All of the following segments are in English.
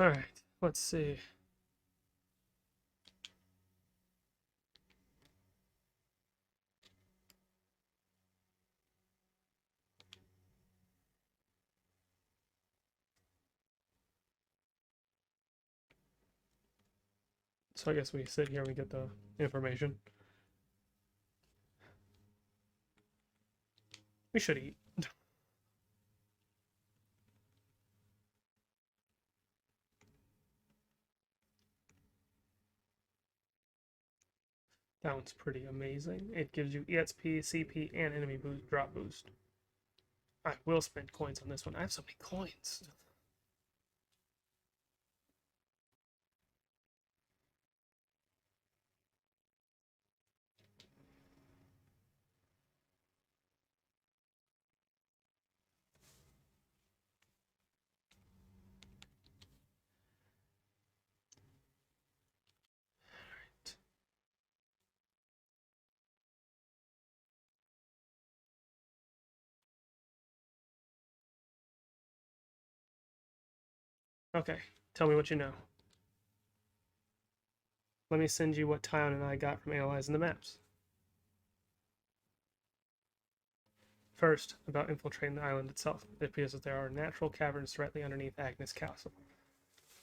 Alright, let's see. So I guess we sit here and we get the information. We should eat. That one's pretty amazing. It gives you EXP, CP, and enemy boost, drop boost. I will spend coins on this one. I have so many coins. Okay, tell me what you know. Let me send you what Tyon and I got from analyzing the maps. First, about infiltrating the island itself. It appears that there are natural caverns directly underneath Agnes Castle.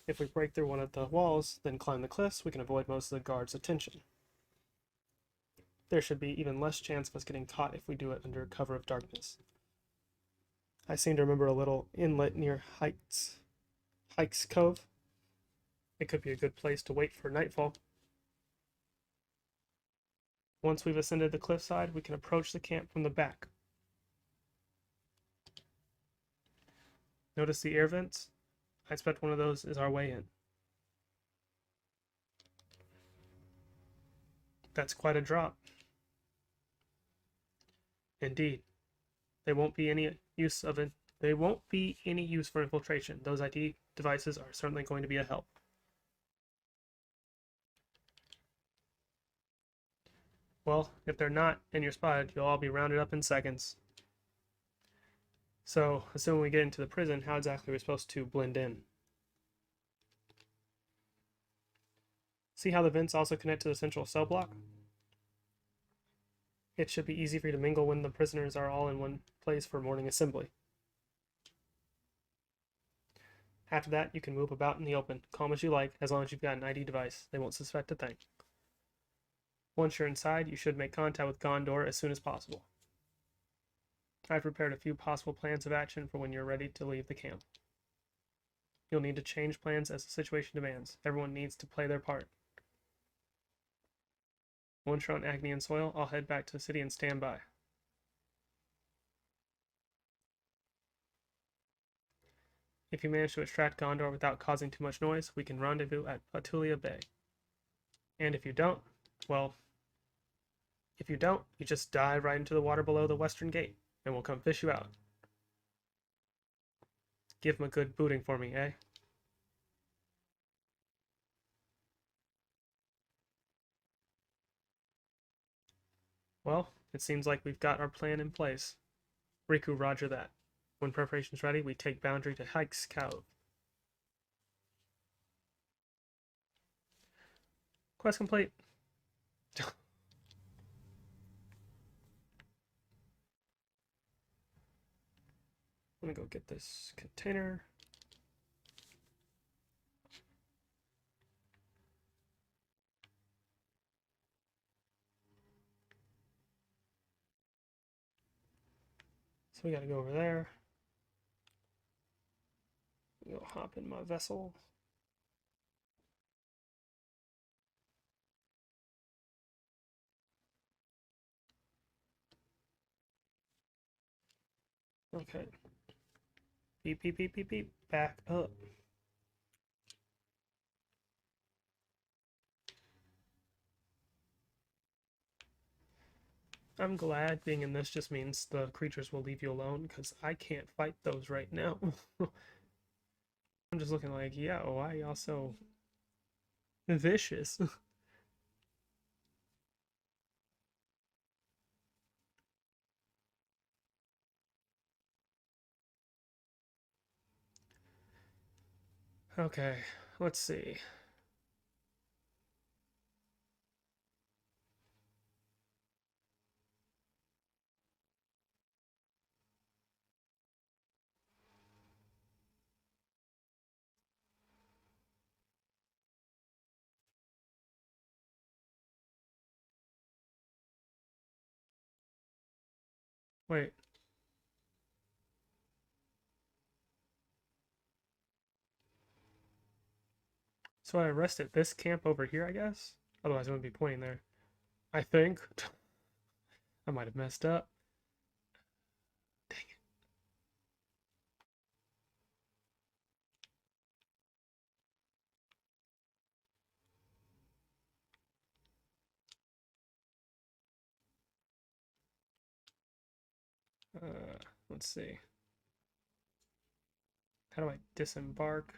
If we break through one of the walls, then climb the cliffs, we can avoid most of the guards' attention. There should be even less chance of us getting caught if we do it under cover of darkness. I seem to remember a little inlet near Hike's Cove. It could be a good place to wait for nightfall. Once we've ascended the cliffside, we can approach the camp from the back. Notice the air vents? I expect one of those is our way in. That's quite a drop. Indeed. There won't be any use of it. There won't be any use for infiltration. Those ID devices are certainly going to be a help. Well, if they're not and you're spotted, you'll all be rounded up in seconds. So, assuming we get into the prison, how exactly are we supposed to blend in? See how the vents also connect to the central cell block? It should be easy for you to mingle when the prisoners are all in one place for morning assembly. After that, you can move about in the open, calm as you like, as long as you've got an ID device. They won't suspect a thing. Once you're inside, you should make contact with Gondor as soon as possible. I've prepared a few possible plans of action for when you're ready to leave the camp. You'll need to change plans as the situation demands. Everyone needs to play their part. Once you're on Agnian soil, I'll head back to the city and stand by. If you manage to extract Gondor without causing too much noise, we can rendezvous at Patulia Bay. And if you don't, well, you just dive right into the water below the western gate, and we'll come fish you out. Give him a good booting for me, eh? Well, it seems like we've got our plan in place. Riku, roger that. When preparation's ready, we take boundary to Hike's Cove. Quest complete. Let me go get this container. So we gotta go over there. Go hop in my vessel. Okay. Beep, beep, beep, beep, beep. Back up. I'm glad being in this just means the creatures will leave you alone, because I can't fight those right now. I'm just looking like, yeah, why y'all so vicious? Okay, let's see. Wait. So I arrested this camp over here, I guess? Otherwise, I wouldn't be pointing there. I think. I might have messed up. Dang it. Let's see. How do I disembark?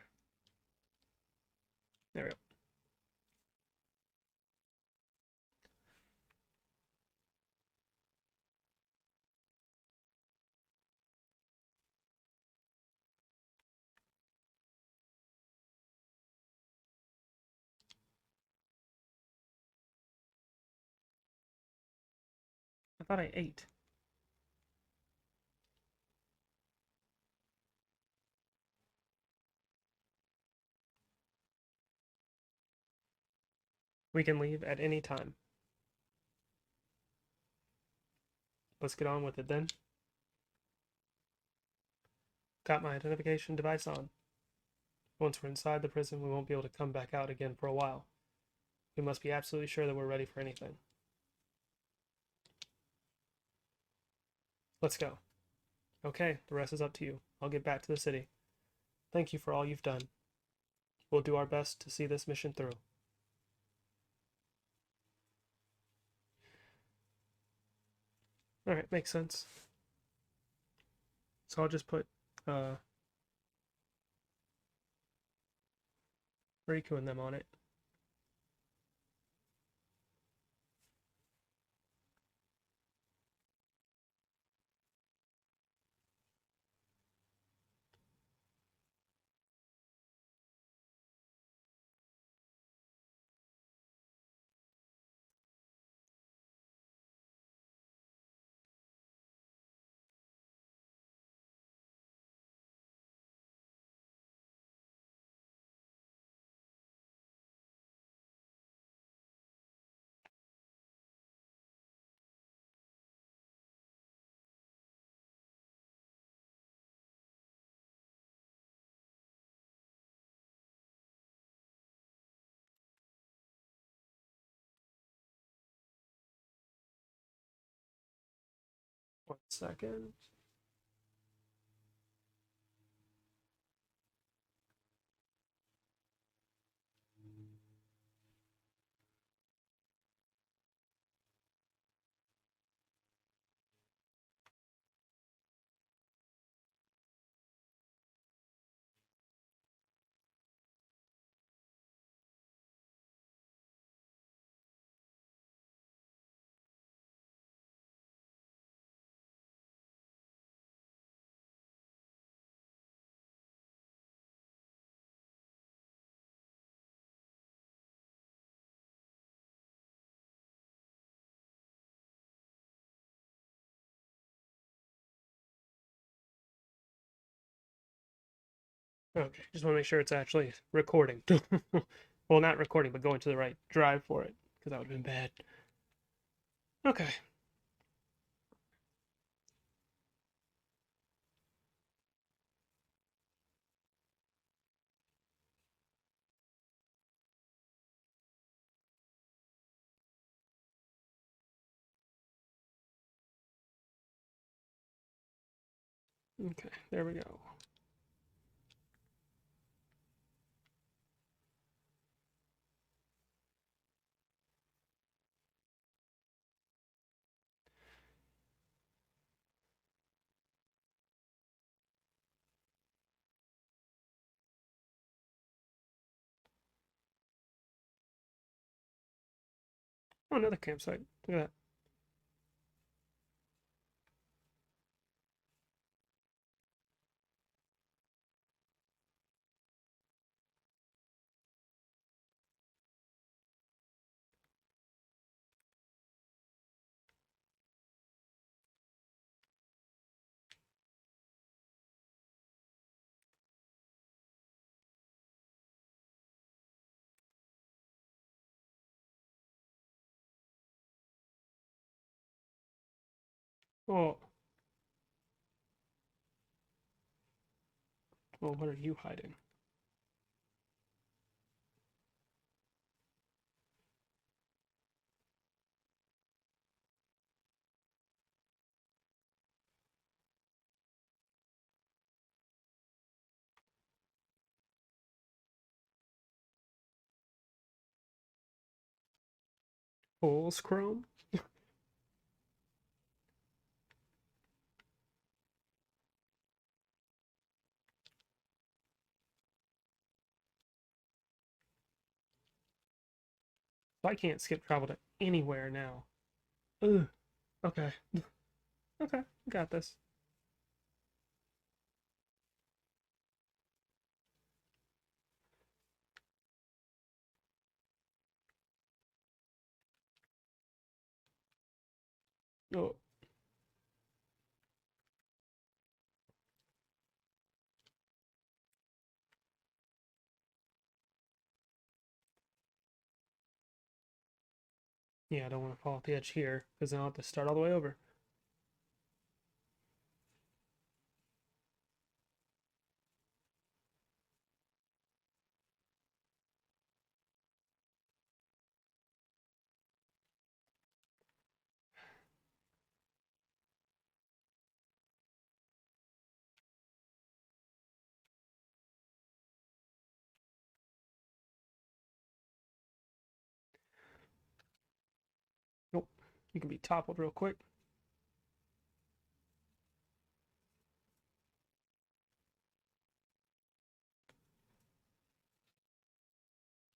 There we go. I thought I ate. We can leave at any time. Let's get on with it then. Got my identification device on. Once we're inside the prison, we won't be able to come back out again for a while. We must be absolutely sure that we're ready for anything. Let's go. Okay, the rest is up to you. I'll get back to the city. Thank you for all you've done. We'll do our best to see this mission through. Alright, makes sense. So I'll just put Riku and them on it. One second. Okay, just want to make sure it's actually recording. Well, not recording, but going to the right drive for it, because that would have been bad. Okay. Okay, there we go. Oh, another campsite. Look at that. Oh, well, what are you hiding? Holes, Chrome? So I can't skip travel to anywhere now. Ugh. Okay. Okay, got this. Oh, yeah, I don't want to fall off the edge here, because then I'll have to start all the way over. Nope. You can be toppled real quick.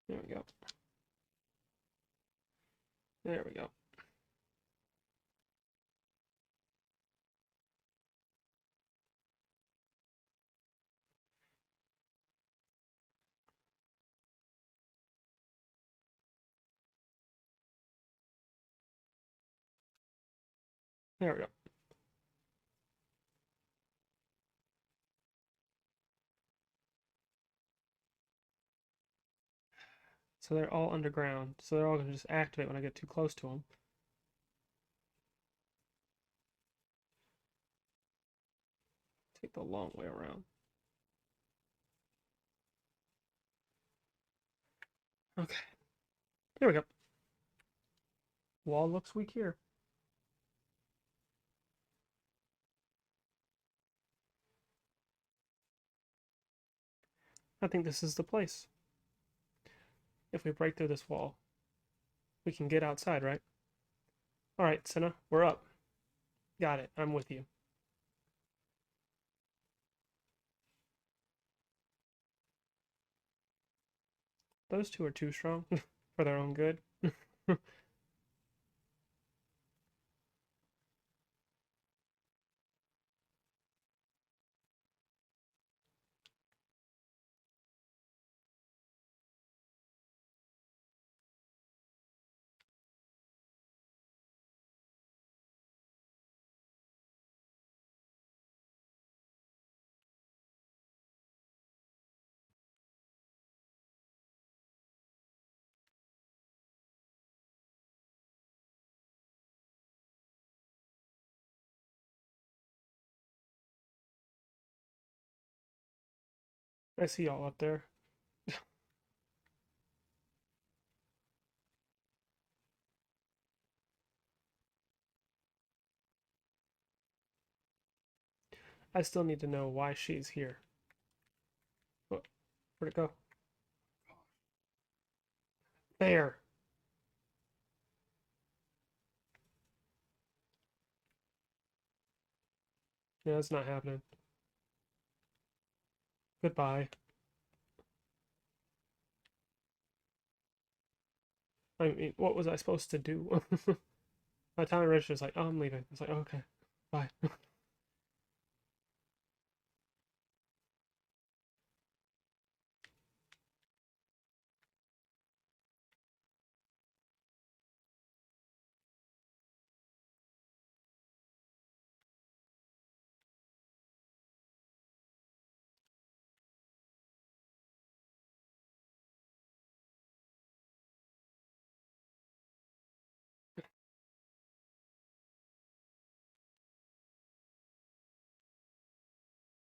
There we go. There we go. There we go. So they're all underground. So they're all going to just activate when I get too close to them. Take the long way around. Okay. There we go. Wall looks weak here. I think this is the place. If we break through this wall, we can get outside, right? Alright, Senna, we're up. Got it. I'm with you. Those two are too strong for their own good. I see y'all up there. I still need to know why she's here. Oh, where'd it go? There. Yeah, that's not happening. Goodbye. I mean, what was I supposed to do? My time register was like, oh, I'm leaving. It's like, oh, okay, bye.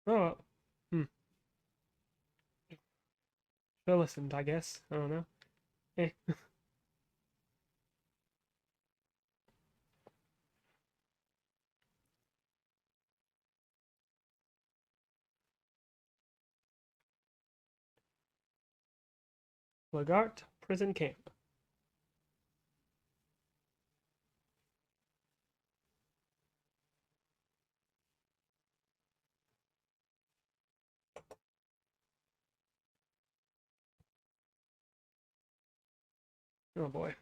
Oh, hmm. Should have listened, I guess. I don't know. Eh. Lagart Prison Camp. Oh boy.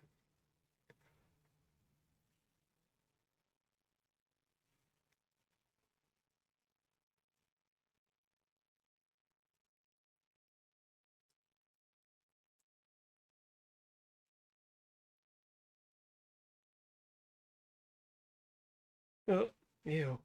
呃 Ew.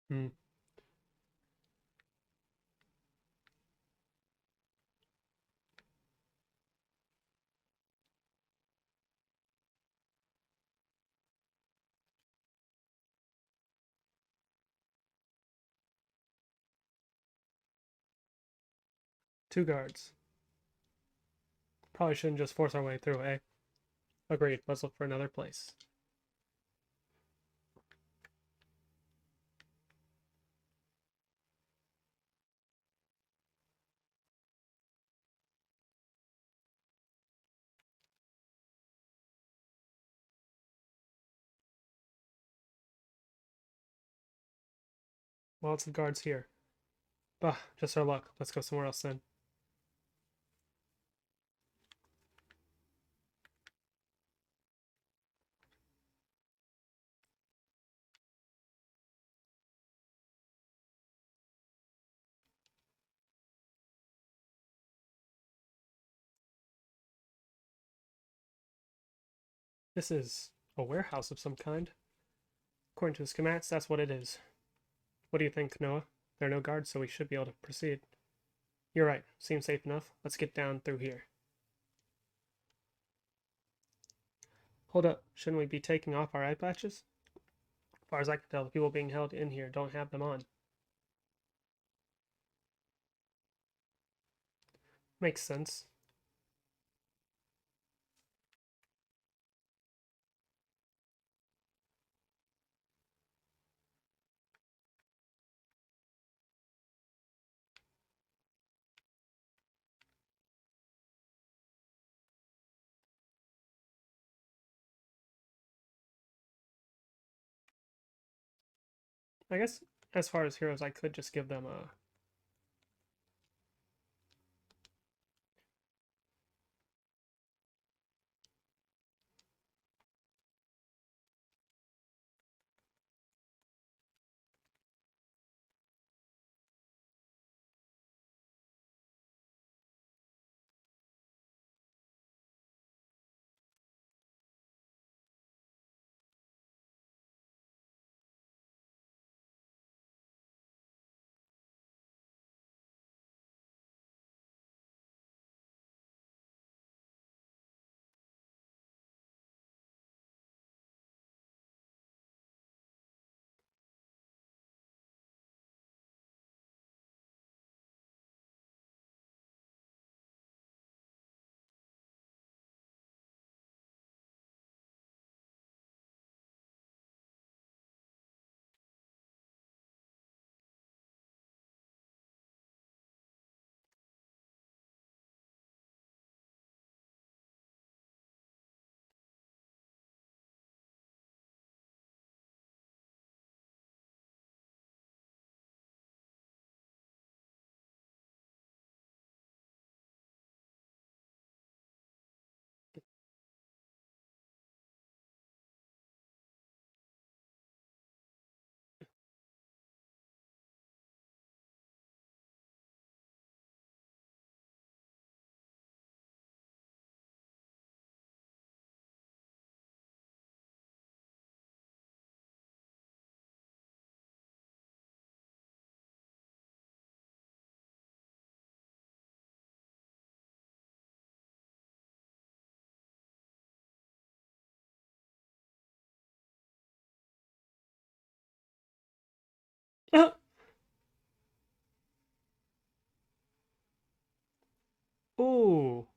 うん。Two guards. Probably shouldn't just force our way through, eh? Agreed. Let's look for another place. Lots of guards here. Bah, just our luck. Let's go somewhere else then. This is a warehouse of some kind. According to the schematics, that's what it is. What do you think, Noah? There are no guards, so we should be able to proceed. You're right. Seems safe enough. Let's get down through here. Hold up. Shouldn't we be taking off our eye patches? As far as I can tell, the people being held in here don't have them on. Makes sense. I guess as far as heroes, I could just give them a Ooh.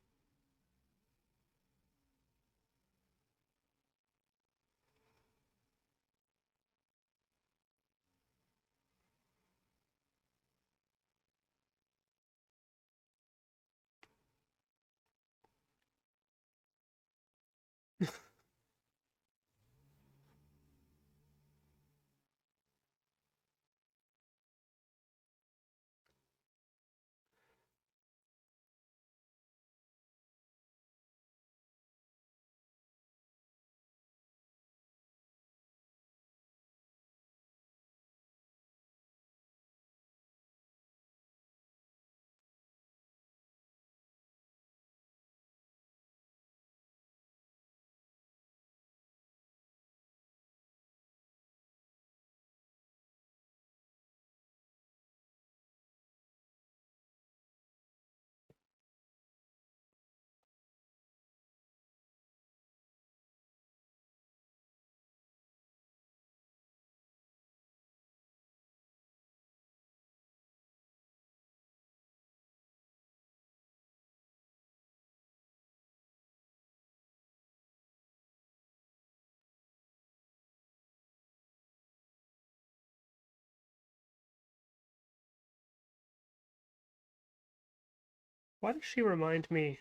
Why does she remind me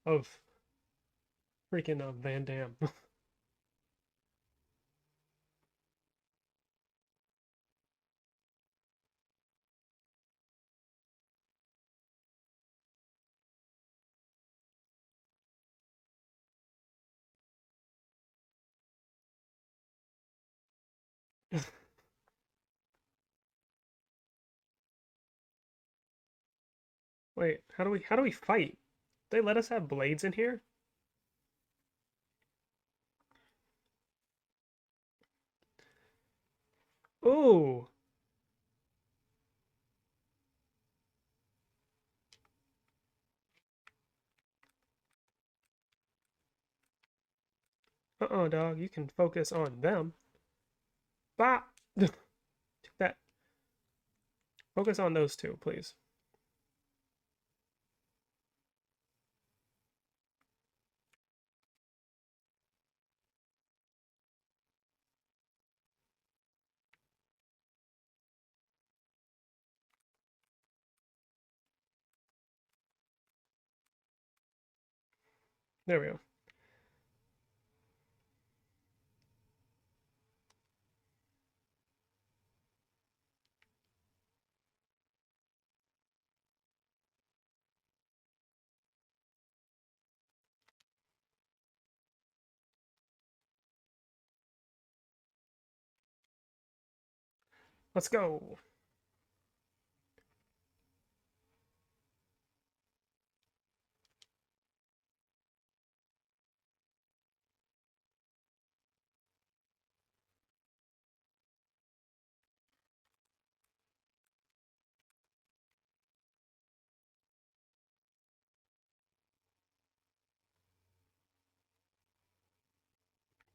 of freaking Van Damme? Wait, how do we fight? They let us have blades in here? Ooh. Uh-uh, dog. You can focus on them. Bah! Take that. Focus on those two, please. There we go. Let's go.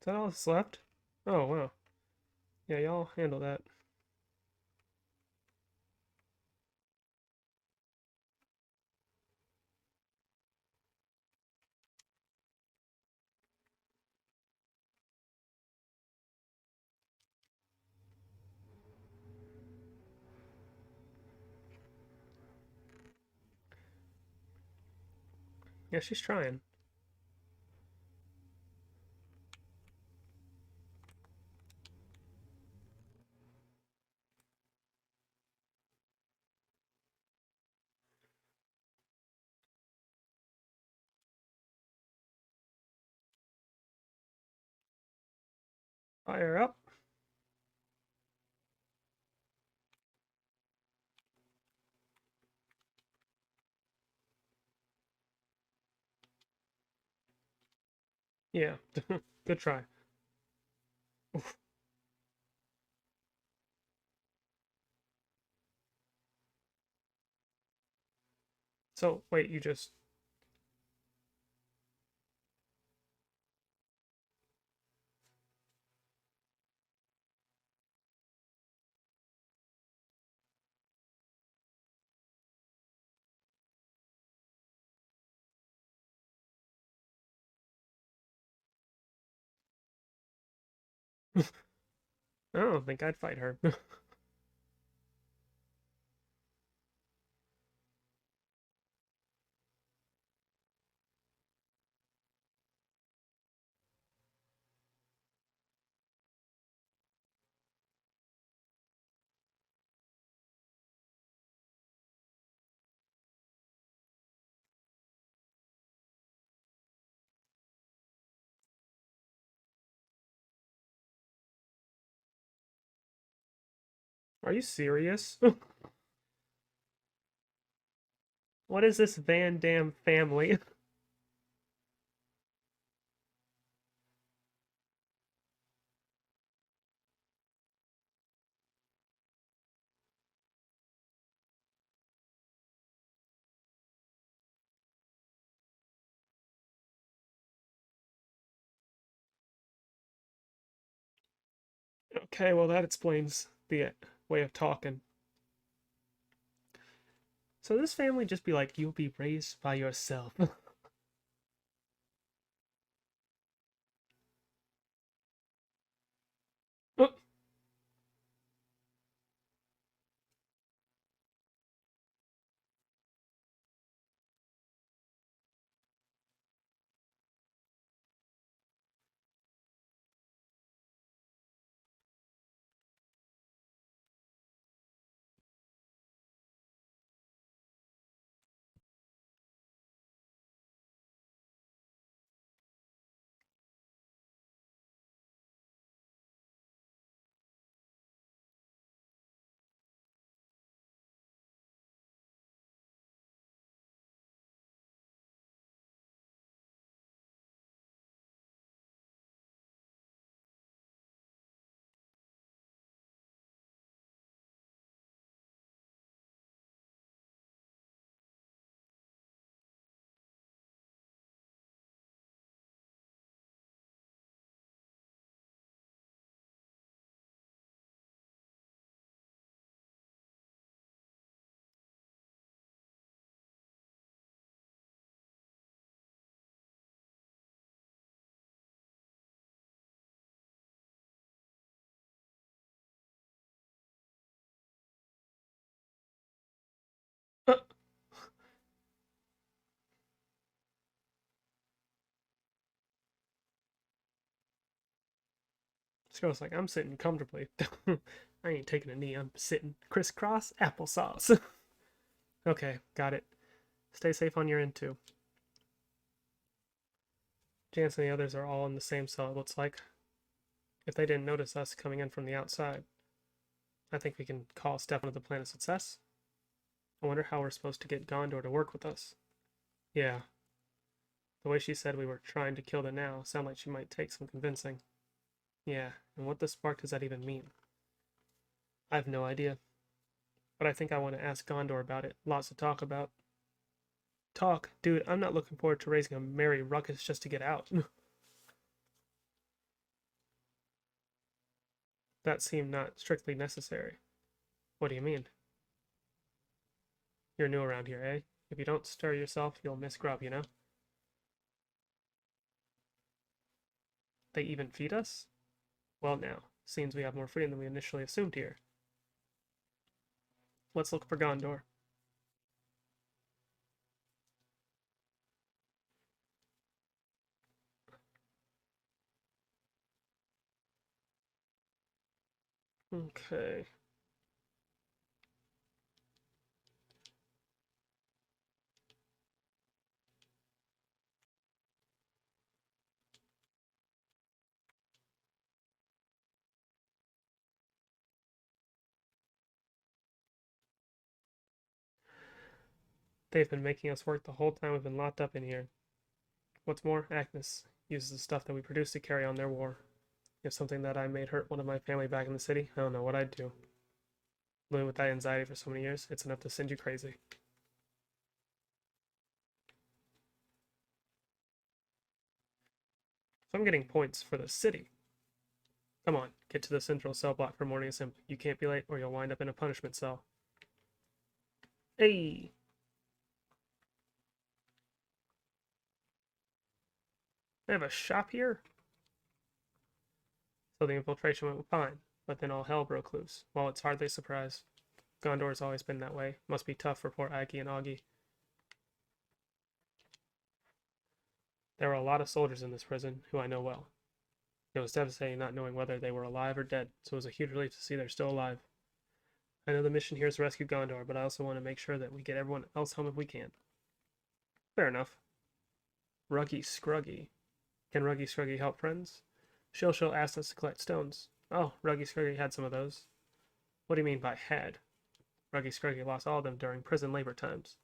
Is that all that's left? Oh, wow. Yeah, y'all handle that. Yeah, she's trying. Fire up. Yeah. Good try. Oof. So, wait, you just... I don't think I'd fight her. Are you serious? What is this Van Dam family? Okay, well, that explains the way of talking. So this family just be like, you'll be raised by yourself. This girl's like, I'm sitting comfortably. I ain't taking a knee. I'm sitting crisscross applesauce. Okay, got it. Stay safe on your end too. Jance and the others are all in the same cell, it looks like. If they didn't notice us coming in from the outside, I think we can call step one of the plan a success. I wonder how we're supposed to get Gondor to work with us. Yeah, the way she said we were trying to kill the now sounded like she might take some convincing. Yeah, and what the spark does that even mean? I have no idea. But I think I want to ask Gondor about it. Lots to talk about. Talk? Dude, I'm not looking forward to raising a merry ruckus just to get out. That seemed not strictly necessary. What do you mean? You're new around here, eh? If you don't stir yourself, you'll miss grub, you know? They even feed us? Well, now, seems we have more freedom than we initially assumed here. Let's look for Gondor. Okay. They've been making us work the whole time we've been locked up in here. What's more, Agnes uses the stuff that we produce to carry on their war. If something that I made hurt one of my family back in the city, I don't know what I'd do. Living with that anxiety for so many years, it's enough to send you crazy. So I'm getting points for the city. Come on, get to the central cell block for morning assembly. You can't be late or you'll wind up in a punishment cell. Hey! They have a shop here? So the infiltration went fine, but then all hell broke loose. Well, it's hardly a surprise. Gondor's always been that way. Must be tough for poor Aggie and Augie. There were a lot of soldiers in this prison who I know well. It was devastating not knowing whether they were alive or dead, so it was a huge relief to see they're still alive. I know the mission here is to rescue Gondor, but I also want to make sure that we get everyone else home if we can. Fair enough. Ruggy Scruggy. Can Ruggy Scruggy help friends? Shilshil asked us to collect stones. Oh, Ruggy Scruggy had some of those. What do you mean by had? Ruggy Scruggy lost all of them during prison labor times.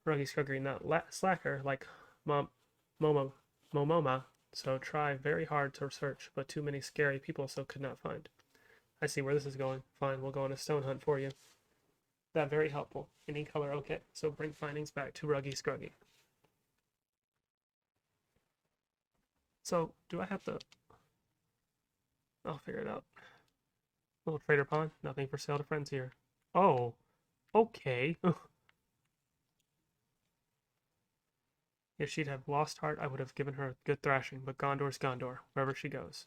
Ruggy Scruggy not slacker like Momo Momoma, so try very hard to search, but too many scary people so could not find. I see where this is going. Fine, we'll go on a stone hunt for you. That very helpful. Any color okay, so bring findings back to Ruggy Scruggy. So, do I have to... I'll figure it out. Little trader pawn, nothing for sale to friends here. Oh, okay. If she'd have lost heart, I would have given her a good thrashing, but Gondor's Gondor, wherever she goes.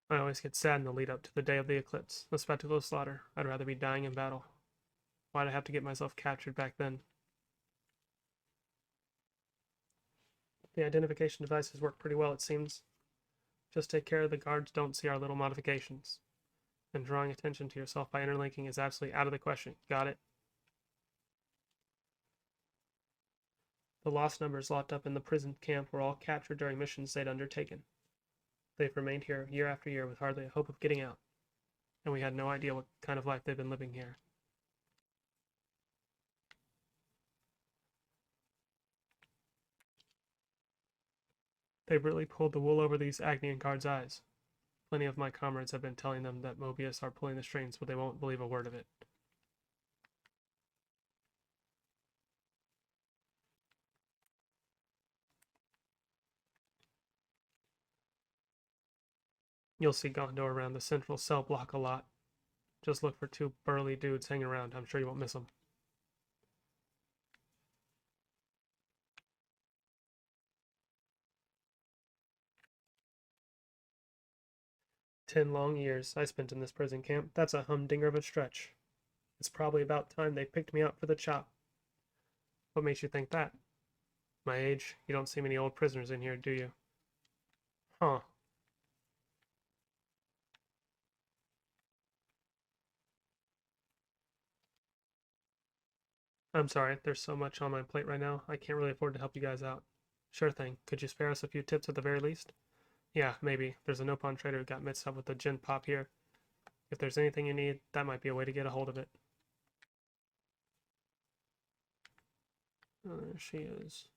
I always get sad in the lead up to the day of the eclipse, the spectacle of slaughter. I'd rather be dying in battle. Why'd I have to get myself captured back then? The identification devices work pretty well, it seems. Just take care the guards don't see our little modifications. And drawing attention to yourself by interlinking is absolutely out of the question. Got it? The lost numbers locked up in the prison camp were all captured during missions they'd undertaken. They've remained here year after year with hardly a hope of getting out, and we had no idea what kind of life they've been living here. They've really pulled the wool over these Agnian guards' eyes. Plenty of my comrades have been telling them that Mobius are pulling the strings, but they won't believe a word of it. You'll see Gondor around the central cell block a lot. Just look for two burly dudes hanging around. I'm sure you won't miss them. "10 long years I spent in this prison camp. That's a humdinger of a stretch. It's probably about time they picked me up for the chop." What makes you think that? My age? You don't see many old prisoners in here, do you? Huh. I'm sorry, there's so much on my plate right now, I can't really afford to help you guys out. Sure thing. Could you spare us a few tips at the very least? Yeah, maybe. There's a Nopon trader who got mixed up with the gin pop here. If there's anything you need, that might be a way to get a hold of it. There she is.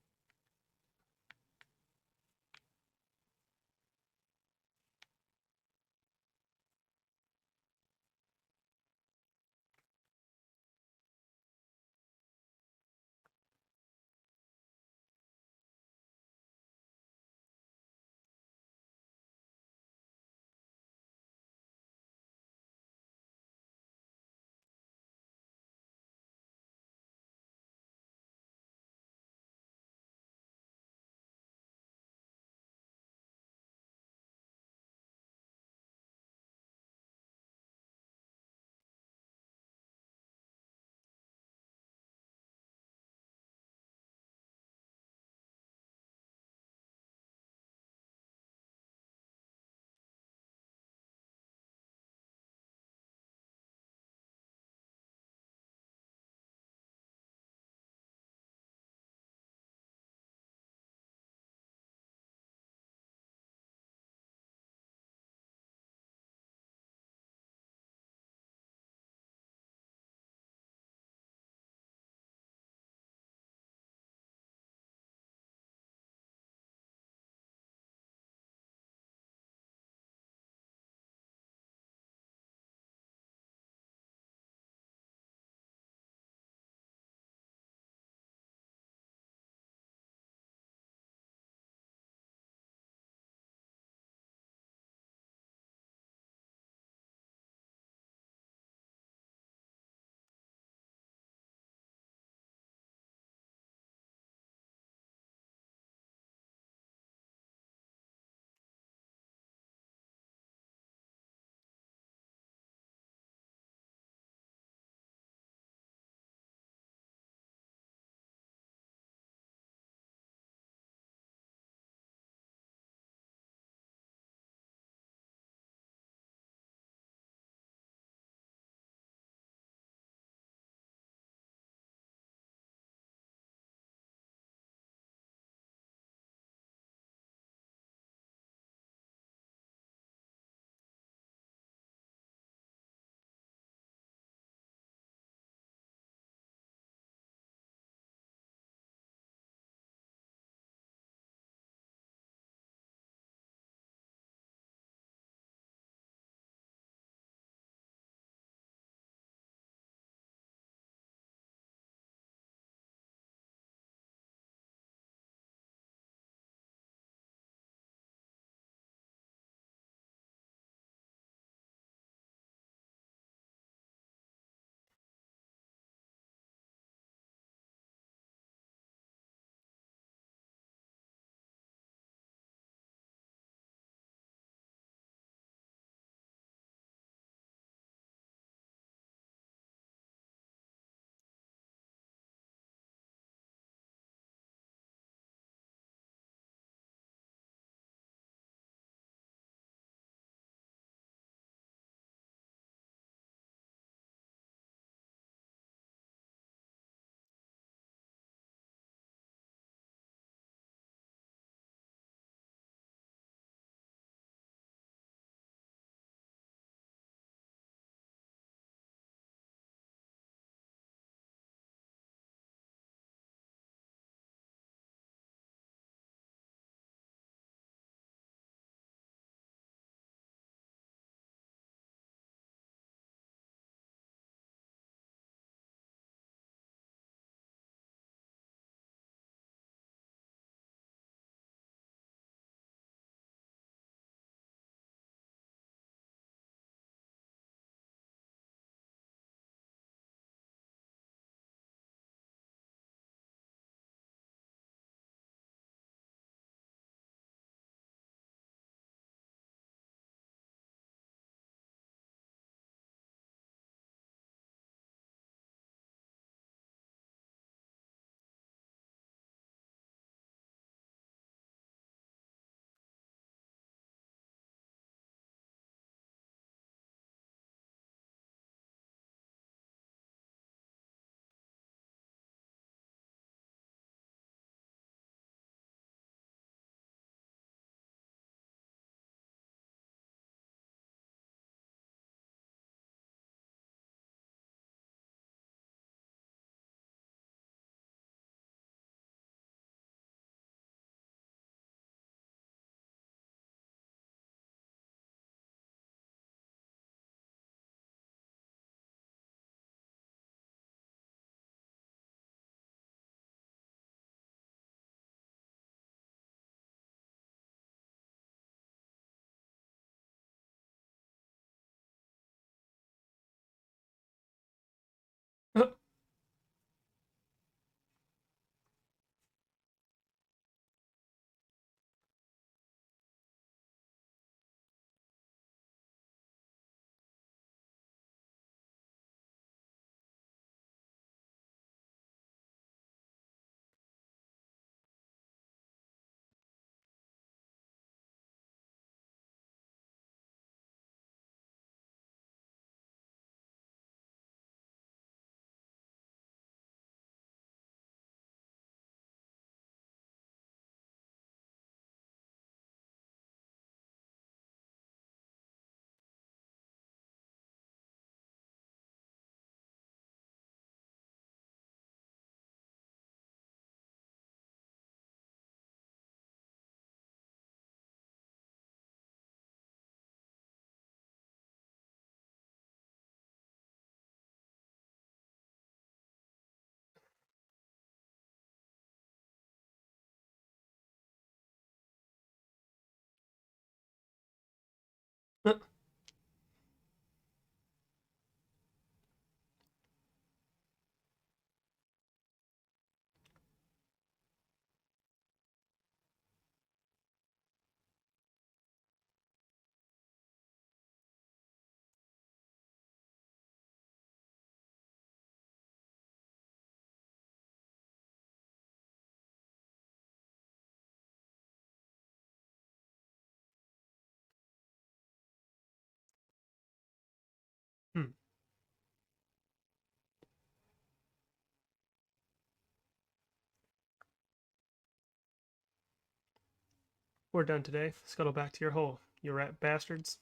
We're done today. Scuttle back to your hole, you rat bastards.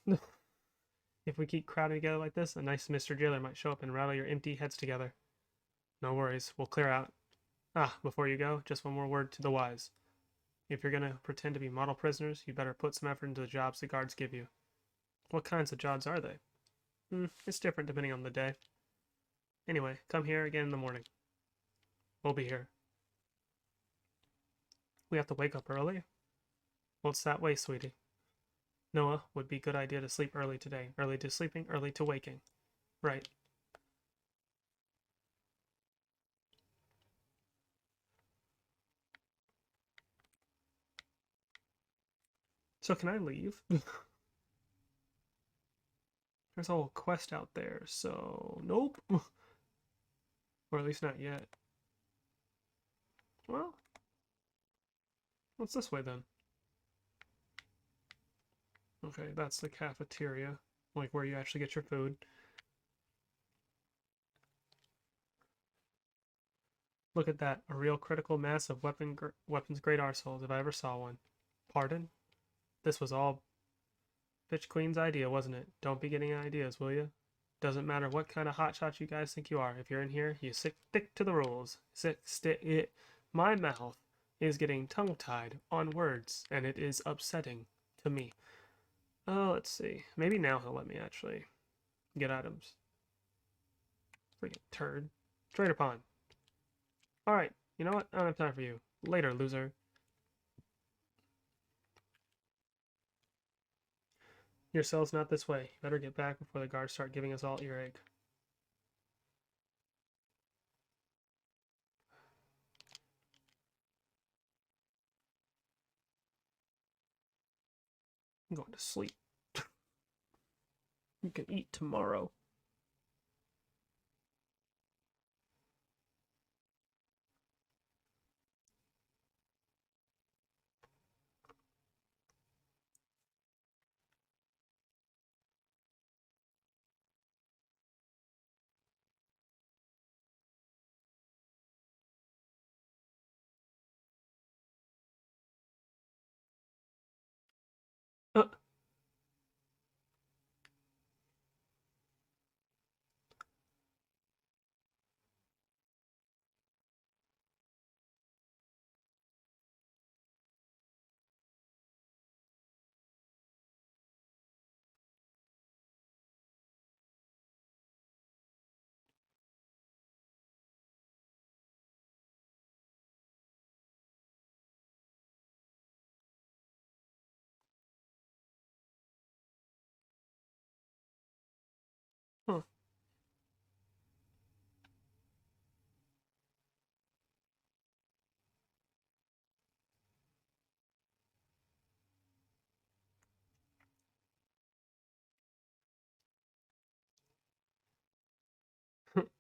If we keep crowding together like this, a nice Mr. Jailer might show up and rattle your empty heads together. No worries, we'll clear out. Ah, before you go, just one more word to the wise. If you're gonna pretend to be model prisoners, you better put some effort into the jobs the guards give you. What kinds of jobs are they? It's different depending on the day. Anyway, come here again in the morning. We'll be here. We have to wake up early? Well, it's that way, sweetie. Noah, would be a good idea to sleep early today. Early to sleeping, early to waking. Right. So can I leave? There's a whole quest out there, so nope. Or at least not yet. Well, what's this way then? Okay, that's the cafeteria, like where you actually get your food. Look at that, a real critical mass of weapons grade arsenals if I ever saw one. Pardon? This was all Bitch Queen's idea, wasn't it? Don't be getting ideas, will you? Doesn't matter what kind of hotshot you guys think you are. If you're in here, you stick to the rules. My mouth is getting tongue-tied on words, and it is upsetting to me. Oh, let's see. Maybe now he'll let me actually get items. Freaking turd. Trader Pond. Alright, you know what? I don't have time for you. Later, loser. Your cell's not this way. You better get back before the guards start giving us all earache. I'm going to sleep. You can eat tomorrow. Uh, huh.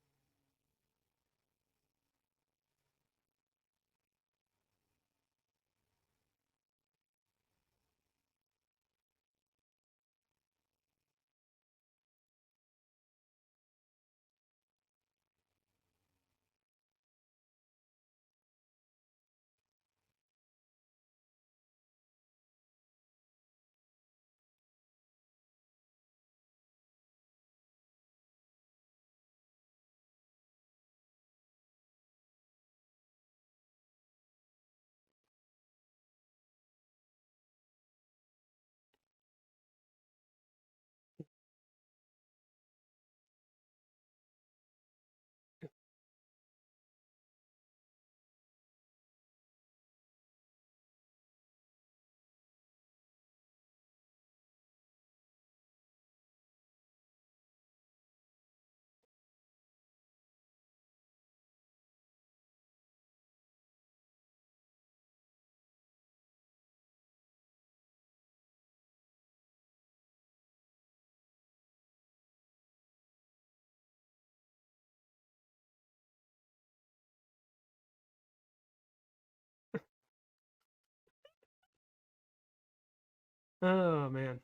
Oh, man.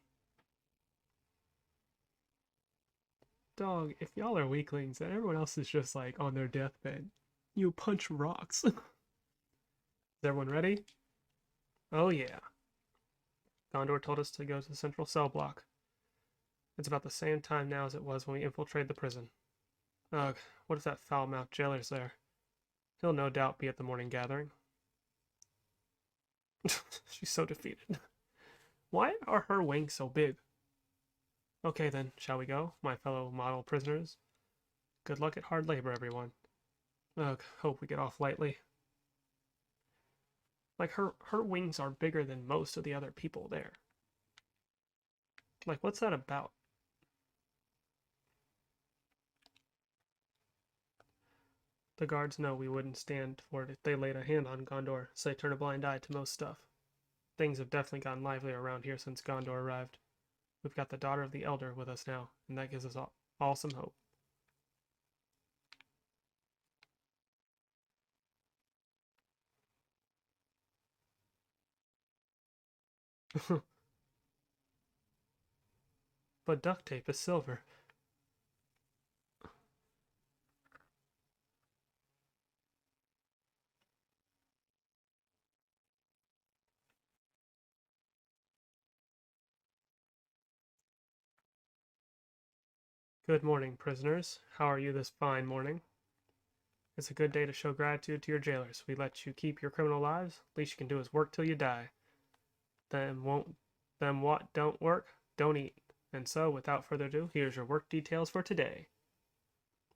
Dog, if y'all are weaklings and everyone else is just like on their deathbed, you punch rocks. Is everyone ready? Oh, yeah. Gondor told us to go to the central cell block. It's about the same time now as it was when we infiltrated the prison. Ugh, what if that foul-mouthed jailer's there? He'll no doubt be at the morning gathering. She's so defeated. Why are her wings so big? Okay then, shall we go, my fellow model prisoners? Good luck at hard labor, everyone. Ugh, hope we get off lightly. Like, her wings are bigger than most of the other people there. Like, what's that about? The guards know we wouldn't stand for it if they laid a hand on Gondor, so they turn a blind eye to most stuff. Things have definitely gotten livelier around here since Gondor arrived. We've got the daughter of the Elder with us now, and that gives us all some hope. But duct tape is silver. Good morning, prisoners. How are you this fine morning? It's a good day to show gratitude to your jailers. We let you keep your criminal lives. Least you can do is work till you die. Them what don't work, don't eat. And so, without further ado, here's your work details for today.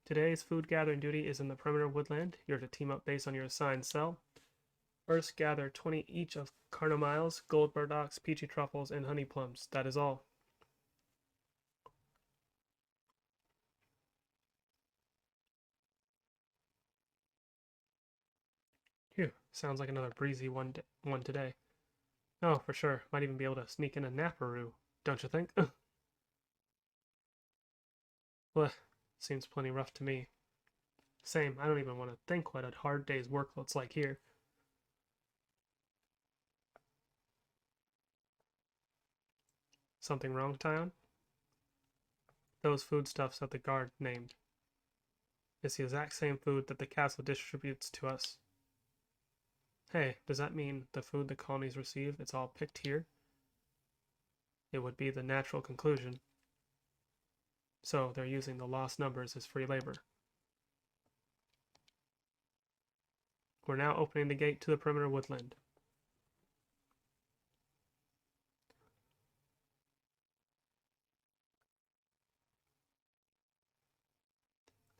Today's food gathering duty is in the perimeter woodland. You're to team up based on your assigned cell. First, gather 20 each of carnamiles, gold burdocks, peachy truffles, and honey plums. That is all. Phew, sounds like another breezy one today. Oh, for sure. Might even be able to sneak in a naparoo, don't you think? Well, seems plenty rough to me. Same, I don't even want to think what a hard day's work looks like here. Something wrong, Tyon? Those foodstuffs that the guard named. It's the exact same food that the castle distributes to us. Hey, does that mean the food the colonies receive, it's all picked here? It would be the natural conclusion. So they're using the lost numbers as free labor. We're now opening the gate to the perimeter woodland.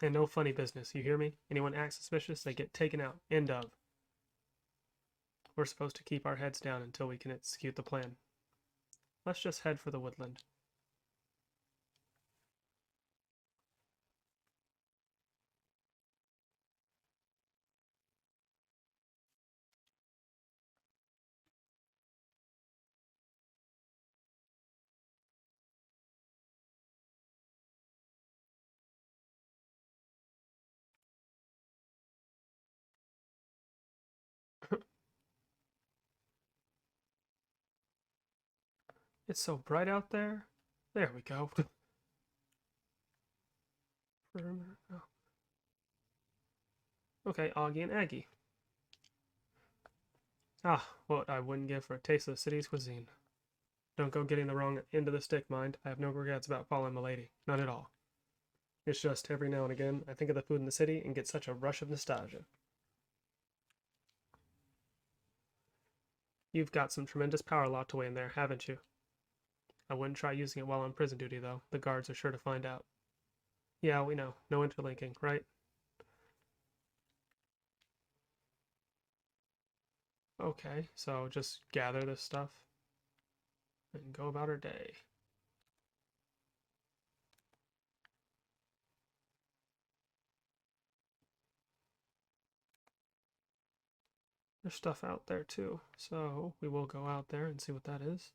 And no funny business, you hear me? Anyone acts suspicious, they get taken out. End of. We're supposed to keep our heads down until we can execute the plan. Let's just head for the woodland. It's so bright out there. There we go. Okay, Augie and Aggie. Ah, what I wouldn't give for a taste of the city's cuisine. Don't go getting the wrong end of the stick, mind. I have no regrets about following milady. None at all. It's just every now and again I think of the food in the city and get such a rush of nostalgia. You've got some tremendous power locked away in there, haven't you? I wouldn't try using it while on prison duty, though. The guards are sure to find out. Yeah, we know. No interlinking, right? Okay, so just gather this stuff and go about our day. There's stuff out there too, so we will go out there and see what that is.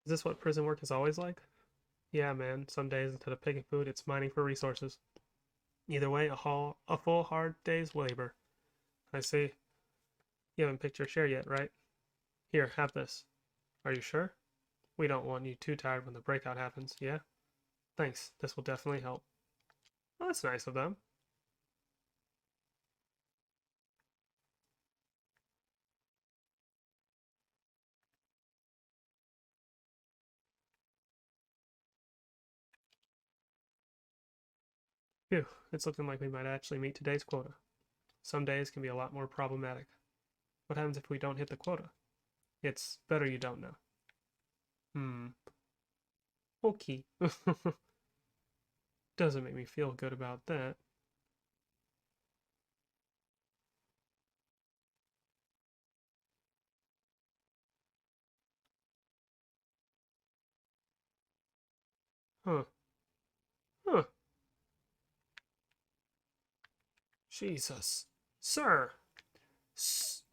Is this what prison work is always like? Yeah, man, some days instead of picking food, it's mining for resources. Either way, a full hard day's labor. I see. You haven't picked your share yet, right? Here, have this. Are you sure? We don't want you too tired when the breakout happens, yeah? Thanks, this will definitely help. Well, that's nice of them. Phew, it's looking like we might actually meet today's quota. Some days can be a lot more problematic. What happens if we don't hit the quota? It's better you don't know. Hmm. Okay. Doesn't make me feel good about that. Huh. Huh. Jesus. Sir. S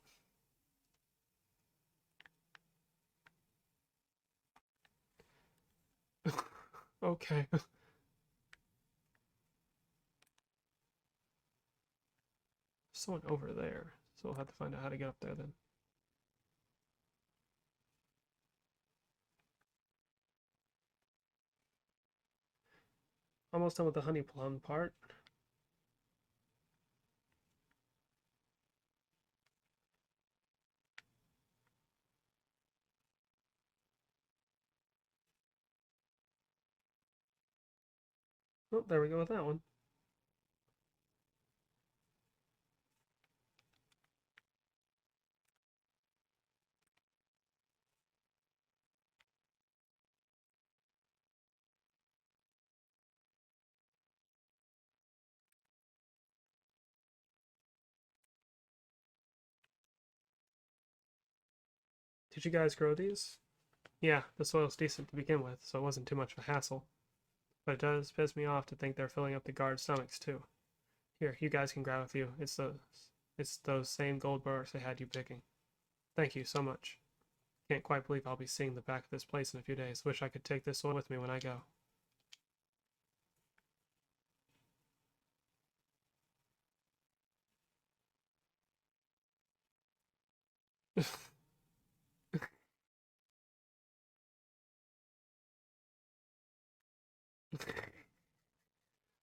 okay. Someone over there. So we'll have to find out how to get up there then. Almost done with the honey plum part. Oh, there we go with that one. Did you guys grow these? Yeah, the soil's decent to begin with, so it wasn't too much of a hassle. But it does piss me off to think they're filling up the guards' stomachs too. Here, you guys can grab a few. It's those same gold bars they had you picking. Thank you so much. Can't quite believe I'll be seeing the back of this place in a few days. Wish I could take this one with me when I go.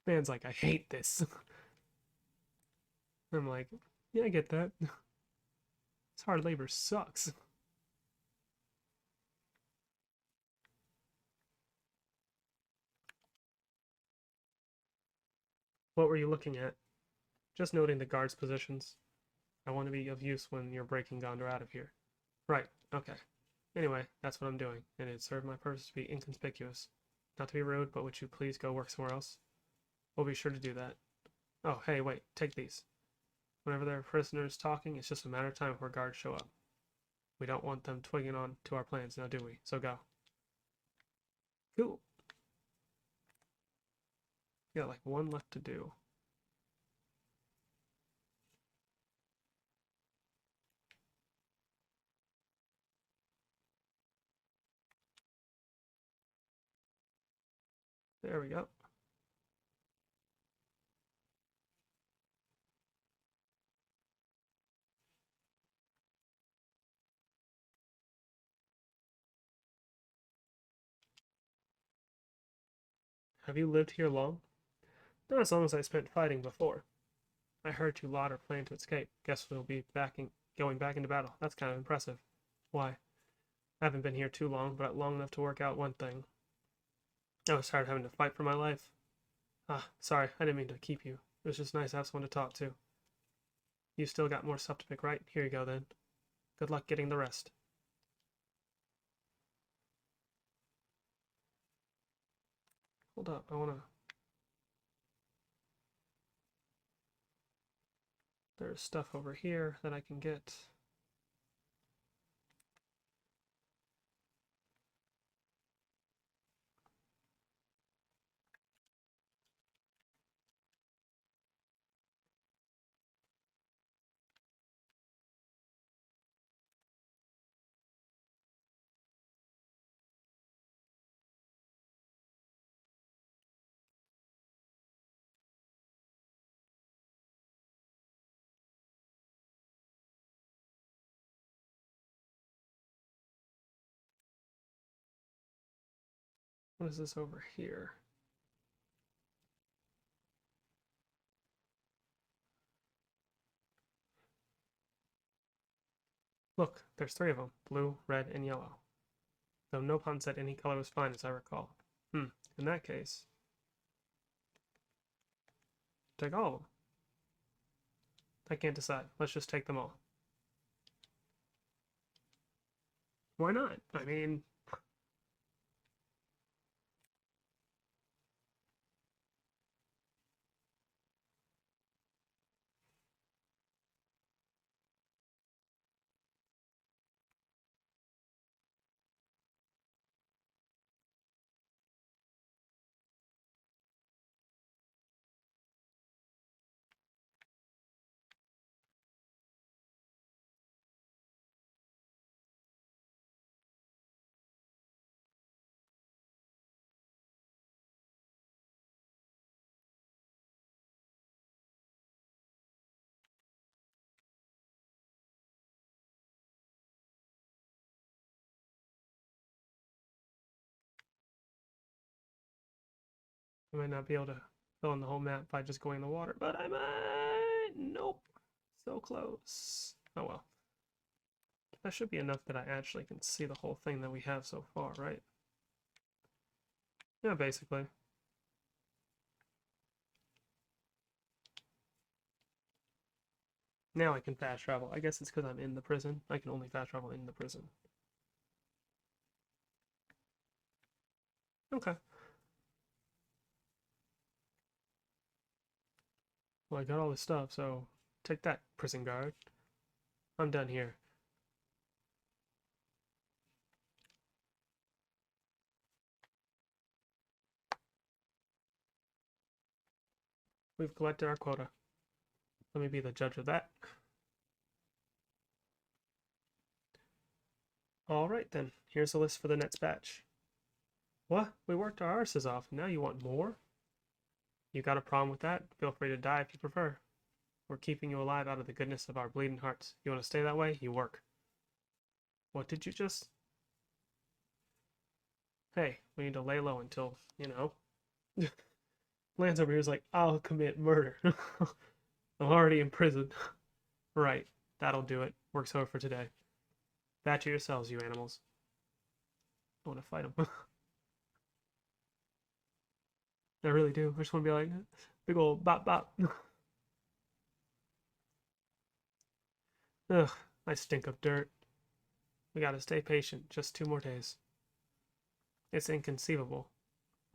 Man's like, I hate this. I'm like, yeah, I get that. This hard labor sucks. What were you looking at? Just noting the guards' positions. I want to be of use when you're breaking Gondor out of here. Right, okay. Anyway, that's what I'm doing, and it served my purpose to be inconspicuous. Not to be rude, but would you please go work somewhere else? We'll be sure to do that. Oh, hey, wait, take these. Whenever there are prisoners talking, it's just a matter of time before guards show up. We don't want them twigging on to our plans now, do we? So go. Cool. We got like one left to do. There we go. Have you lived here long? Not as long as I spent fighting before. I heard you lot are planning to escape. Guess we'll be going back into battle. That's kind of impressive. Why? I haven't been here too long, but long enough to work out one thing. I was tired of having to fight for my life. Ah, sorry, I didn't mean to keep you. It was just nice to have someone to talk to. You still got more stuff to pick, right? Here you go then. Good luck getting the rest. Hold up, I wanna... There's stuff over here that I can get. What is this over here? Look, there's 3 of them. Blue, red, and yellow. Though no pun said any color was fine, as I recall. In that case... take all of them. I can't decide. Let's just take them all. Why not? I mean... I might not be able to fill in the whole map by just going in the water, but I might... Nope. So close. Oh well. That should be enough that I actually can see the whole thing that we have so far, right? Yeah, basically. Now I can fast travel. I guess it's because I'm in the prison. I can only fast travel in the prison. Okay. Well, I got all this stuff, so take that, prison guard. I'm done here. We've collected our quota. Let me be the judge of that. Alright then, here's the list for the next batch. What? We worked our arses off, and now you want more? You got a problem with that? Feel free to die if you prefer. We're keeping you alive out of the goodness of our bleeding hearts. You want to stay that way? You work. What did you just... Hey, we need to lay low until, you know... Lance over here is like, I'll commit murder. I'm already in prison. Right, that'll do it. Work's over for today. Back to yourselves, you animals. I want to fight them. I really do. I just want to be like, big old bop bop. Ugh, I stink of dirt. We gotta stay patient. Just 2 more days. It's inconceivable.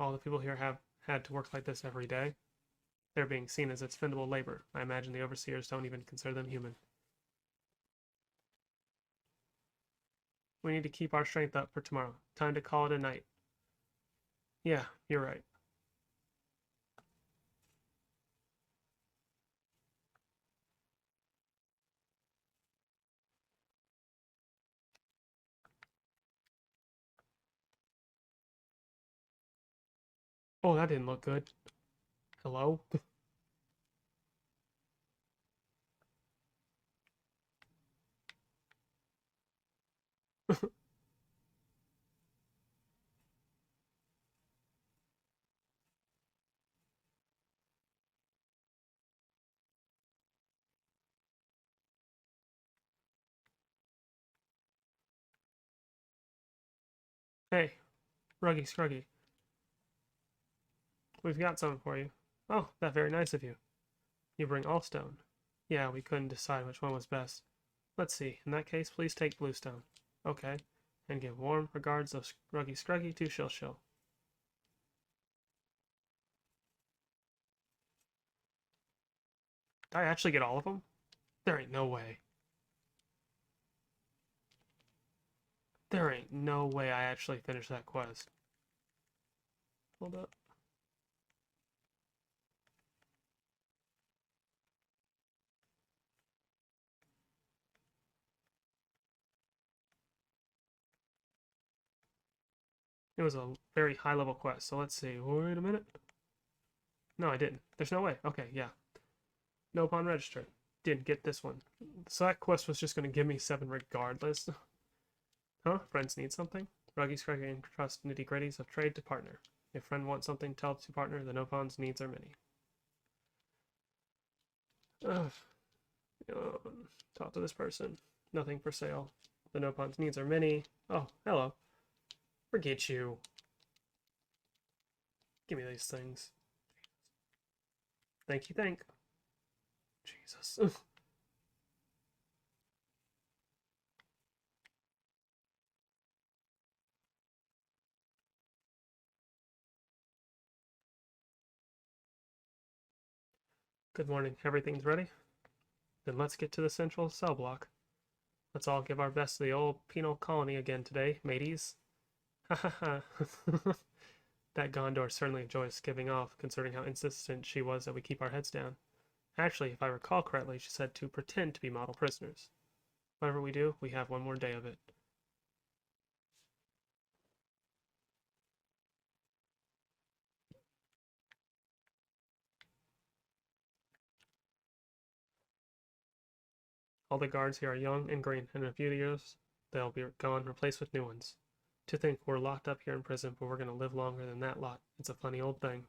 All the people here have had to work like this every day. They're being seen as expendable labor. I imagine the overseers don't even consider them human. We need to keep our strength up for tomorrow. Time to call it a night. Yeah, you're right. Oh, that didn't look good. Hello? Hey, Ruggy Scruggy. We've got something for you. Oh, that's very nice of you. You bring Allstone. Yeah, we couldn't decide which one was best. Let's see. In that case, please take Bluestone. Okay. And give warm regards of Ruggy Scruggy to Shill Shill. Did I actually get all of them? There ain't no way. There ain't no way I actually finished that quest. Hold up. It was a very high level quest, so let's see. Wait a minute. No, I didn't. There's no way. Okay, yeah. No pawn registered. Didn't get this one. So that quest was just going to give me 7 regardless. Huh? Friends need something? Ruggies Cracker entrust nitty-gritties of trade to partner. If friend wants something, tell to partner. The Nopon's needs are many. Ugh. Talk to this person. Nothing for sale. The Nopon's needs are many. Oh, hello. Forget you. Give me these things. Thank you, thank. Jesus. Good morning. Everything's ready? Then let's get to the central cell block. Let's all give our best to the old penal colony again today, mateys. Ha ha ha. That Gondor certainly enjoys giving off, considering how insistent she was that we keep our heads down. Actually, if I recall correctly, she said to pretend to be model prisoners. Whatever we do, we have one more day of it. All the guards here are young and green, and in a few years they'll be gone, replaced with new ones. To think we're locked up here in prison, but we're going to live longer than that lot. It's a funny old thing.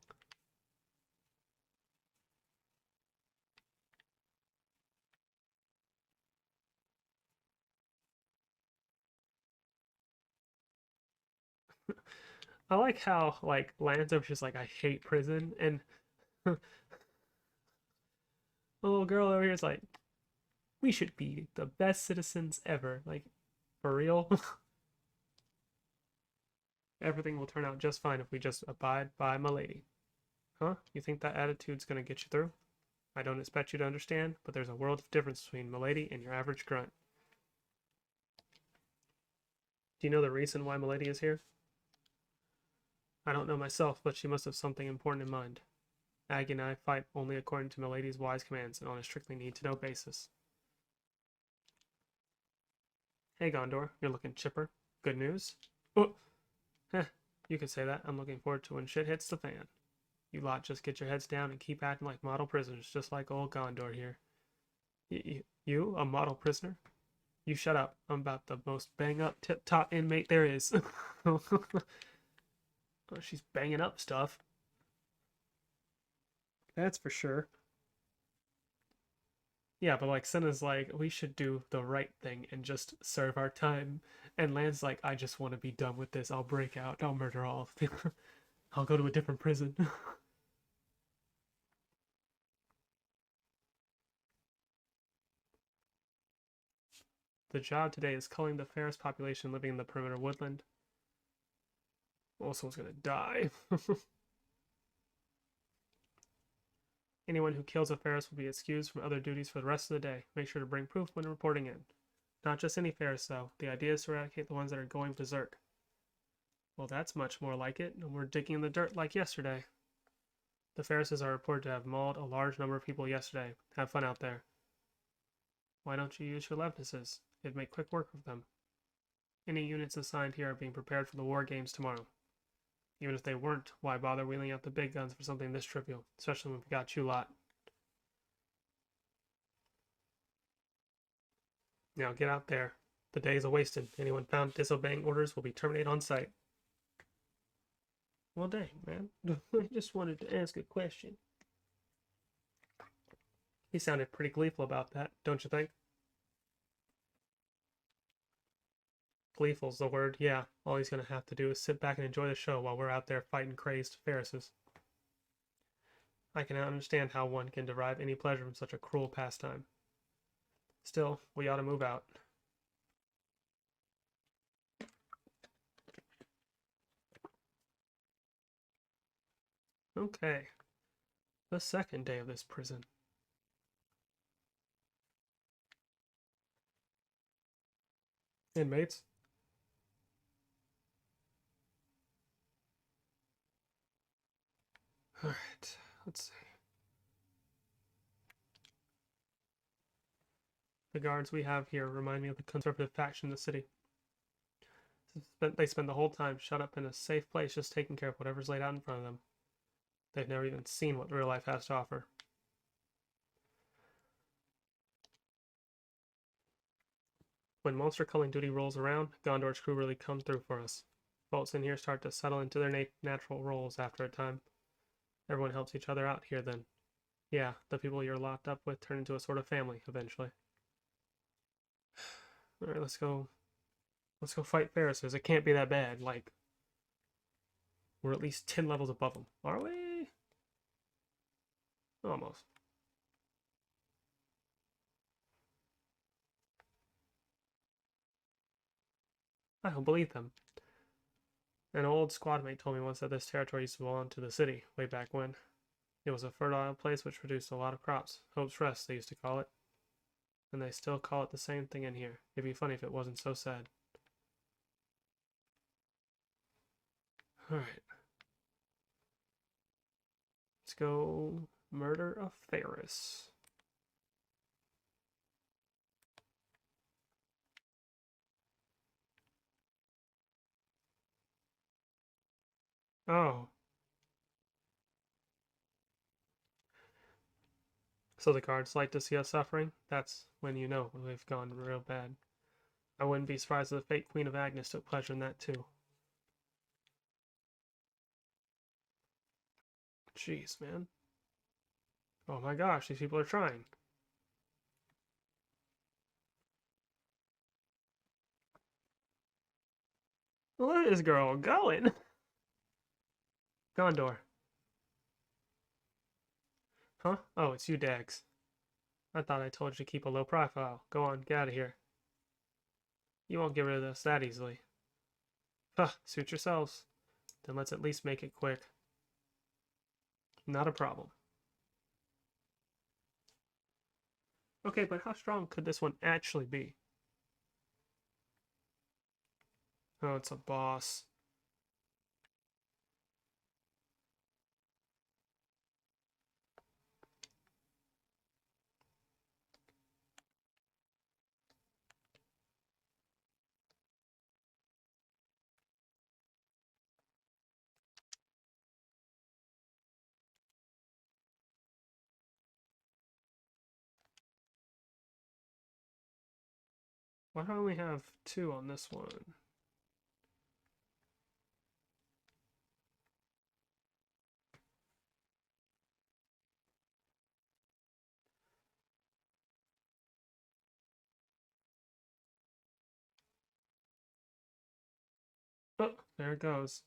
I like how, like, Lan's over just like, I hate prison, and the little girl over here is like, we should be the best citizens ever. Like, for real? Everything will turn out just fine if we just abide by my lady. Huh? You think that attitude's gonna get you through? I don't expect you to understand, but there's a world of difference between Milady and your average grunt. Do you know the reason why Milady is here? I don't know myself, but she must have something important in mind. Aggie and I fight only according to Milady's wise commands and on a strictly need-to-know basis. Hey Gondor, you're looking chipper. Good news? Oh, heh, you could say that. I'm looking forward to when shit hits the fan. You lot just get your heads down and keep acting like model prisoners, just like old Gondor here. You, a model prisoner? You shut up. I'm about the most bang-up, tip-top inmate there is. Oh, she's banging up stuff. That's for sure. Yeah, but like Senna's like, we should do the right thing and just serve our time. And Lan's like, I just want to be done with this. I'll break out. I'll murder all of them. I'll go to a different prison. The job today is culling the fairest population living in the perimeter woodland. Well, someone's gonna die. Anyone who kills a Ferris will be excused from other duties for the rest of the day. Make sure to bring proof when reporting in. Not just any Ferris, though. The idea is to eradicate the ones that are going berserk. Well, that's much more like it, and we're digging in the dirt like yesterday. The Ferrises are reported to have mauled a large number of people yesterday. Have fun out there. Why don't you use your levnesses? It'd make quick work of them. Any units assigned here are being prepared for the war games tomorrow. Even if they weren't, why bother wheeling out the big guns for something this trivial, especially when we've got you lot. Now get out there. The day is wasted. Anyone found disobeying orders will be terminated on sight. Well, dang, man. I just wanted to ask a question. He sounded pretty gleeful about that, don't you think? Gleeful's the word, yeah. All he's gonna have to do is sit back and enjoy the show while we're out there fighting crazed Ferrises. I cannot understand how one can derive any pleasure from such a cruel pastime. Still, we ought to move out. Okay. The second day of this prison. Inmates. Alright, let's see. The guards we have here remind me of the conservative faction in the city. They spend the whole time shut up in a safe place just taking care of whatever's laid out in front of them. They've never even seen what real life has to offer. When monster culling duty rolls around, Gondor's crew really comes through for us. Folks in here start to settle into their natural roles after a time. Everyone helps each other out here then. Yeah, the people you're locked up with turn into a sort of family eventually. Alright, let's go. Let's go fight Ferrises. It can't be that bad. Like, we're at least 10 levels above them. Are we? Almost. I don't believe them. An old squad mate told me once that this territory used to belong to the city, way back when. It was a fertile place which produced a lot of crops. Hope's Rest, they used to call it. And they still call it the same thing in here. It'd be funny if it wasn't so sad. Alright. Let's go murder a Ferris. Oh. So the guards like to see us suffering? That's when you know we've gone real bad. I wouldn't be surprised if the fake Queen of Agnes took pleasure in that too. Jeez, man. Oh my gosh, these people are trying. Look at this girl going. Gondor. Huh? Oh, it's you, Dags. I thought I told you to keep a low profile. Go on, get out of here. You won't get rid of us that easily. Huh, suit yourselves. Then let's at least make it quick. Not a problem. Okay, but how strong could this one actually be? Oh, it's a boss. Why do I only have 2 on this one? Oh, there it goes.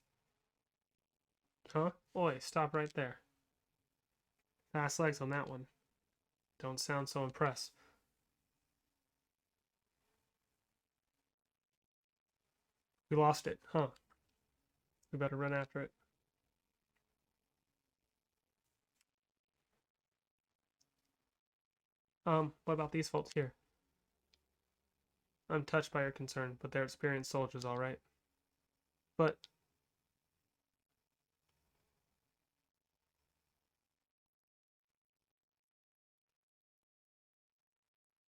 Huh? Oi, stop right there. Fast legs on that one. Don't sound so impressed. We lost it, huh? We better run after it. What about these folks here? I'm touched by your concern, but they're experienced soldiers, all right. But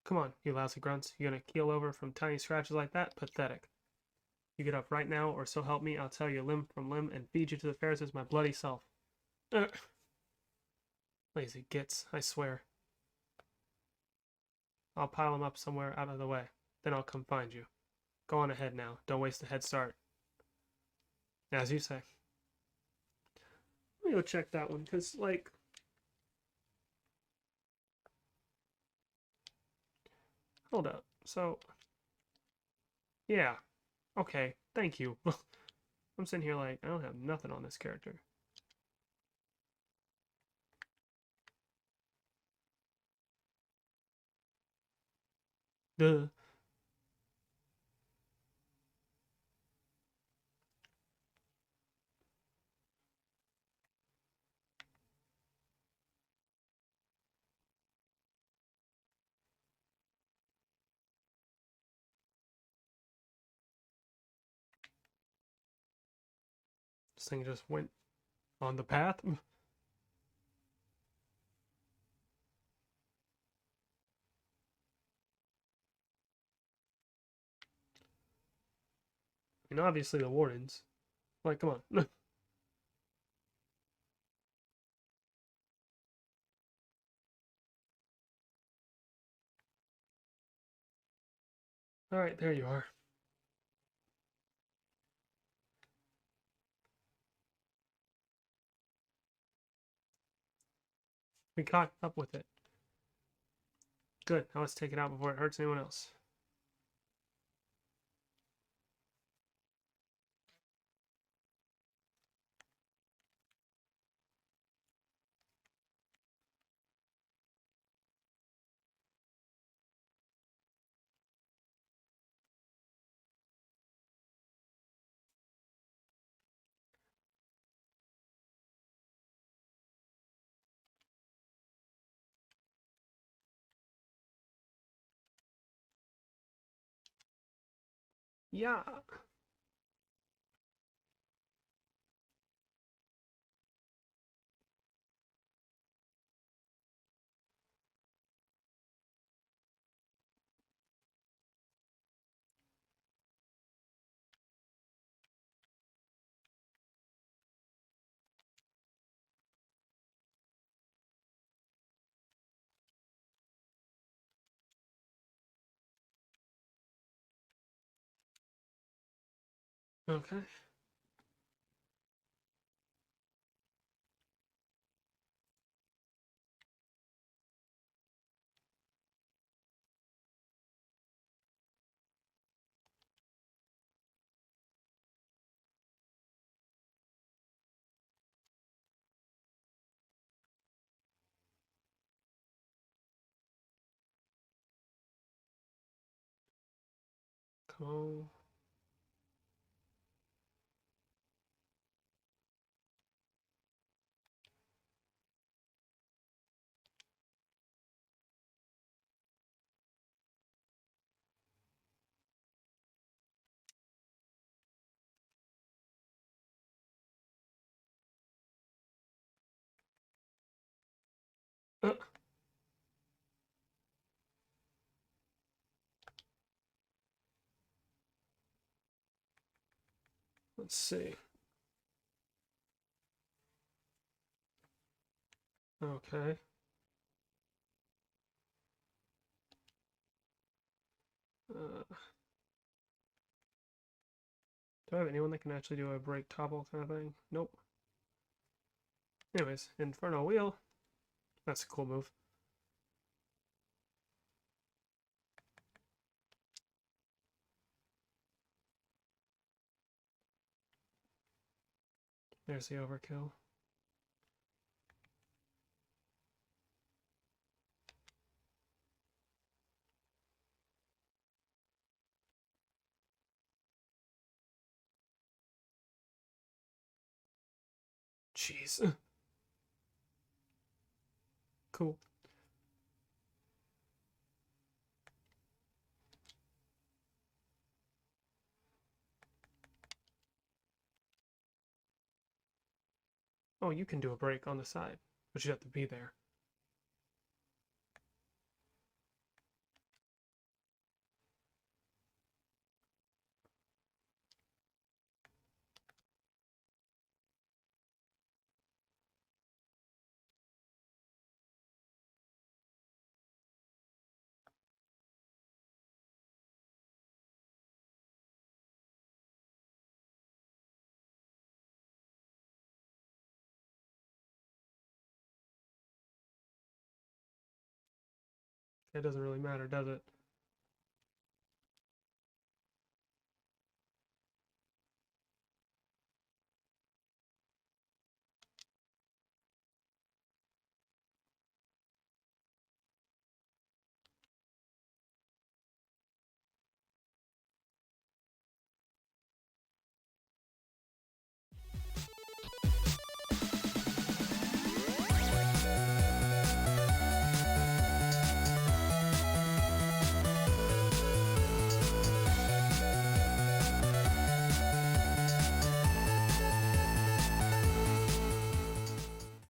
come on, you lousy grunts. You gonna keel over from tiny scratches like that? Pathetic. You get up right now, or so help me, I'll tear you limb from limb and feed you to the Ferris as my bloody self. Lazy gits, I swear. I'll pile them up somewhere out of the way. Then I'll come find you. Go on ahead now. Don't waste a head start. As you say. Let me go check that one, because, like... Hold up. So... Yeah. Okay. Thank you. I'm sitting here like, I don't have nothing on this character. Duh. This thing just went on the path. I mean, obviously the wardens. Like, come on. Alright, there you are. We caught up with it. Good. Now let's take it out before it hurts anyone else. Yeah. Okay. Come on. Uh, let's see. Okay. Uh, do I have anyone that can actually do a break topple kind of thing? Nope. Anyways, Inferno Wheel. That's a cool move. There's the overkill. Jeez. Cool. Oh, you can do a break on the side, but you have to be there. It doesn't really matter, does it?